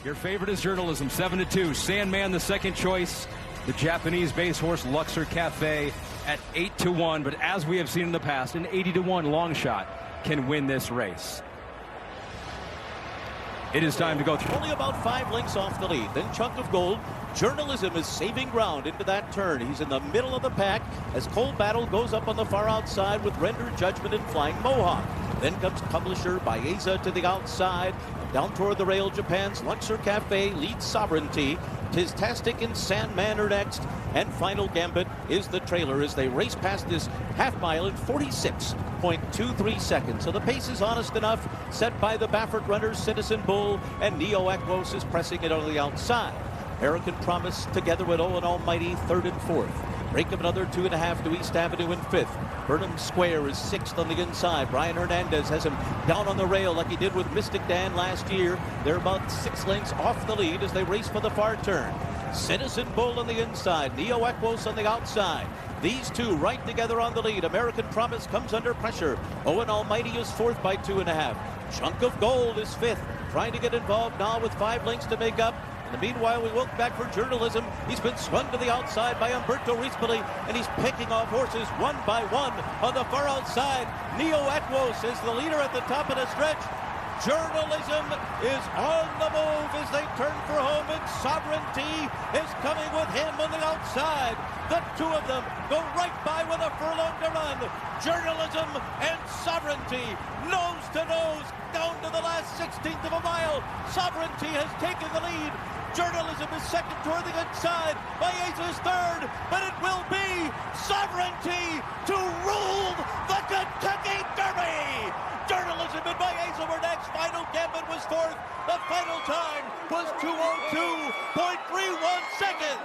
Your favorite is journalism, 7-2. Sandman, the second choice. The Japanese base horse Luxor Cafe at 8-1. But as we have seen in the past, an 80-1 long shot can win this race. It is time to go through. Only about 5 lengths off the lead. Then Chunk of Gold. Journalism is saving ground into that turn. He's in the middle of the pack as Cold Battle goes up on the far outside with Render Judgment and Flying Mohawk. Then comes Publisher, Baeza to the outside. Down toward the rail, Japan's Luxor Cafe leads Sovereignty. Tistastic and Sandman are next. And Final Gambit is the trailer as they race past this half mile in 46.23 seconds. So the pace is honest enough, set by the Baffert runners, Citizen Bull, and Neo Equos is pressing it on the outside. American Promise together with Owen Almighty, third and fourth. Break of another 2.5 to East Avenue in fifth. Burnham Square is sixth on the inside. Brian Hernandez has him down on the rail like he did with Mystic Dan last year. They're about 6 lengths off the lead as they race for the far turn. Citizen Bull on the inside. Neo Equos on the outside. These two right together on the lead. American Promise comes under pressure. Owen Almighty is fourth by 2.5. Chunk of Gold is fifth. Trying to get involved now with 5 lengths to make up. In the meanwhile, we look back for journalism. He's been swung to the outside by Umberto Rispoli, and he's picking off horses one by one on the far outside. Neo Equos is the leader at the top of the stretch. Journalism is on the move as they turn for home, and Sovereignty is coming with him on the outside. The two of them go right by with a furlong to run. Journalism and Sovereignty, nose to nose, down to the last 16th of a mile. Sovereignty has taken the lead. Journalism is second toward the inside. Baeza's third, but it will be Sovereignty to rule the Kentucky Derby. Journalism and Baeza were next. Final Gambit was fourth. The final time was 2:02.31 seconds.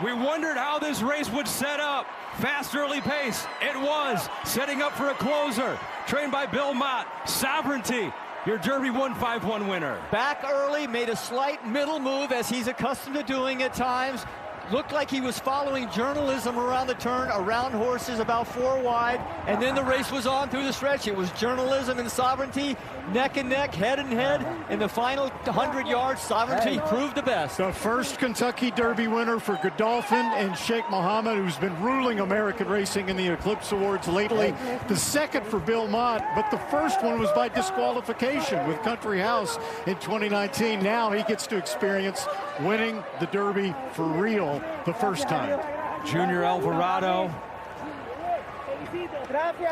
We wondered how this race would set up. Fast early pace. It was. Setting up for a closer. Trained by Bill Mott. Sovereignty, your Derby 151 winner. Back early, made a slight middle move as he's accustomed to doing at times. Looked like he was following journalism around the turn, around horses about 4 wide, and then the race was on through the stretch. It was journalism and Sovereignty, neck and neck, head and head. In the final 100 yards, Sovereignty proved the best. The first Kentucky Derby winner for Godolphin and Sheikh Mohammed, who's been ruling American racing in the Eclipse Awards lately. The second for Bill Mott, but the first one was by disqualification with Country House in 2019. Now he gets to experience winning the Derby for real the first time. Junior Alvarado.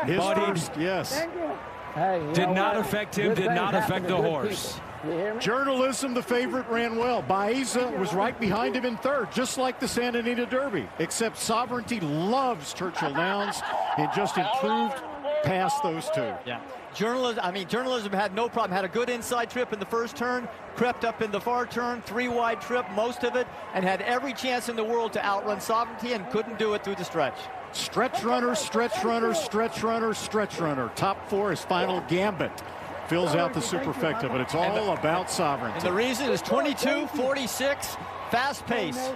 His first, yes. Did not affect him, did not affect the horse. Journalism, the favorite, ran well. Baeza was right behind him in third, just like the Santa Anita Derby, except Sovereignty loves Churchill Downs and just improved past those two. Yeah. Journalism had no problem. Had a good inside trip in the first turn, crept up in the far turn, 3 wide trip, most of it, and had every chance in the world to outrun Sovereignty and couldn't do it through the stretch. Stretch runner, stretch runner, stretch runner, stretch runner. Top 4 is Final Gambit. Fills out the superfecta, but it's all about Sovereignty. And the reason is 22:46, fast pace.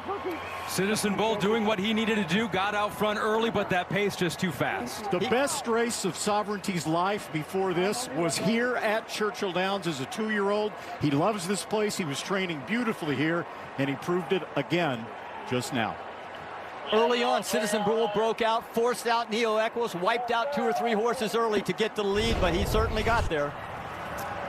Citizen Bull doing what he needed to do, got out front early, but that pace just too fast. The best race of Sovereignty's life before this was here at Churchill Downs as a 2-year-old. He loves this place. He was training beautifully here, and he proved it again just now. Early on, Citizen Bull broke out, forced out Neo Equos, wiped out 2 or 3 horses early to get the lead, but he certainly got there.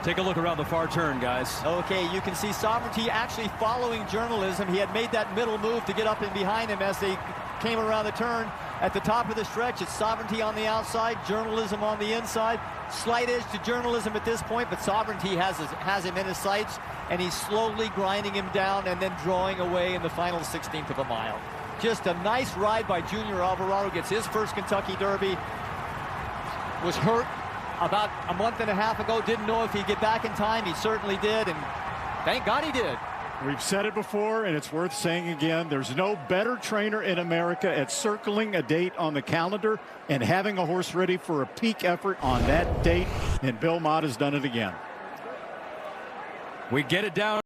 Take a look around the far turn, guys. Okay, you can see Sovereignty actually following journalism. He had made that middle move to get up in behind him as they came around the turn. At the top of the stretch, it's Sovereignty on the outside, journalism on the inside. Slight edge to journalism at this point, but Sovereignty has him in his sights, and he's slowly grinding him down and then drawing away in the final 16th of a mile. Just a nice ride by Junior Alvarado, gets his first Kentucky Derby. Was hurt about a month and a half ago, didn't know if he'd get back in time. He certainly did, and thank God he did. We've said it before, and it's worth saying again. There's no better trainer in America at circling a date on the calendar and having a horse ready for a peak effort on that date, and Bill Mott has done it again. We get it down.